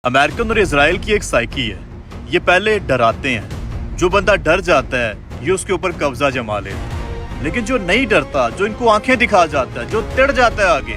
American और Israel की एक साइकी है। ये पहले डराते हैं, जो बंदा डर जाता है ये उसके ऊपर कब्जा जमा लेते हैं। लेकिन जो नहीं डरता, जो इनको आंखें दिखा जाता है, जो तिड़ जाता है आगे,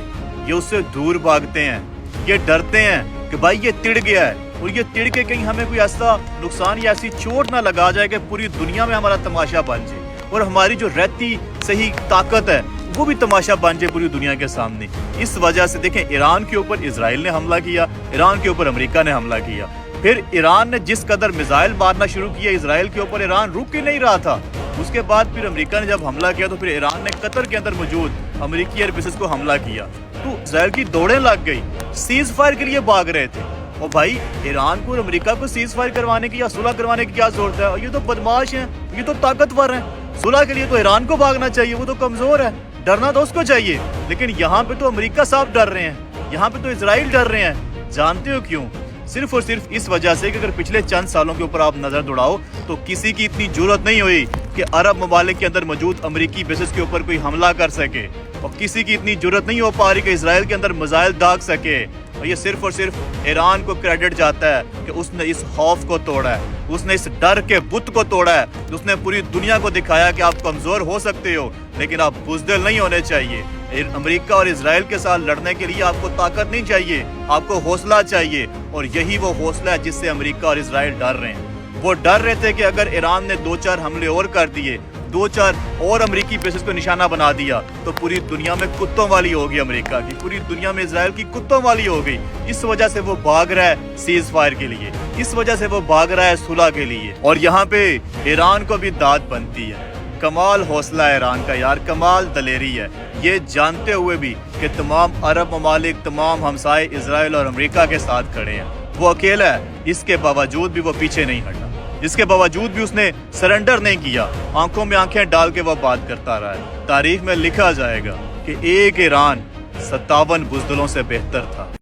ये उससे दूर भागते हैं। ये डरते हैं कि भाई ये तिड़ गया है और ये तिड़ के कहीं हमें कोई ऐसा नुकसान या ऐसी चोट ना लगा जाए कि पूरी दुनिया में हमारा तमाशा बन जाए और हमारी जो रहती सही ताकत है वो भी तमाशा बन जाए पूरी दुनिया के सामने। इस वजह से देखें, ईरान के ऊपर इसराइल ने हमला किया, ईरान के ऊपर अमेरिका ने हमला किया, फिर ईरान ने जिस कदर मिसाइल मारना शुरू किया इसराइल के ऊपर, ईरान रुक ही नहीं रहा था। उसके बाद फिर अमेरिका ने जब हमला किया तो फिर ईरान ने कतर के अंदर मौजूद अमेरिकी एयर बेसेस को हमला किया, तो इसराइल की दौड़ें लग गई, सीज फायर के लिए भाग रहे थे। और भाई ईरान को और अमेरिका को सीज फायर करवाने की या सुलह करवाने की क्या जरूरत है? और ये तो बदमाश हैं, ये तो ताकतवर हैं। सुलह के लिए तो ईरान को भागना चाहिए, वो तो कमजोर है, डरना तो उसको चाहिए। लेकिन यहाँ पे तो अमेरिका साहब डर रहे हैं, यहाँ पे तो इसराइल डर रहे हैं। जानते हो क्यों? सिर्फ और सिर्फ इस वजह से कि अगर पिछले चंद सालों के ऊपर आप नजर दौड़ाओ तो किसी की इतनी जरूरत नहीं हुई कि अरब ममालिक के अंदर मौजूद अमेरिकी बेसेस के ऊपर कोई हमला कर सके, और किसी की इतनी जरूरत नहीं हो पा रही कि इसराइल के अंदर मिसाइल दाग सके। और ये सिर्फ और सिर्फ ईरान को क्रेडिट जाता है कि उसने इस खौफ को तोड़ा है, उसने इस डर के बुत को तोड़ा है, उसने पूरी दुनिया को दिखाया कि आप कमजोर हो सकते हो लेकिन आप बुज़दिल नहीं होने चाहिए। अमेरिका और इसराइल के साथ लड़ने के लिए आपको ताकत नहीं चाहिए, आपको हौसला चाहिए। और यही वो हौसला है जिससे अमेरिका और इसराइल डर रहे हैं। वो डर रहे थे कि अगर ईरान ने 2-4 हमले और कर दिए, 2-4 और अमेरिकी बेसेस को निशाना बना दिया, तो पूरी दुनिया में कुत्तों वाली होगी अमेरिका की, पूरी दुनिया में इसराइल की कुत्तों वाली हो गई। इस वजह से वो भाग रहा है सीज फायर के लिए, इस वजह से वो भाग रहा है सुलह के लिए। और यहाँ पे ईरान को भी दाद बनती है। कमाल हौसला है ईरान का यार, कमाल दलेरी है, ये जानते हुए भी कि तमाम अरब ममालिक, तमाम हमसाए इसराइल और अमेरिका के साथ खड़े हैं। वो अकेला है, इसके बावजूद भी वो पीछे नहीं हटा, इसके बावजूद भी उसने सरेंडर नहीं किया, आंखों में आंखें डाल के वो बात करता रहा है। तारीख में लिखा जाएगा कि एक ईरान 57 बुज़दिलों से बेहतर था।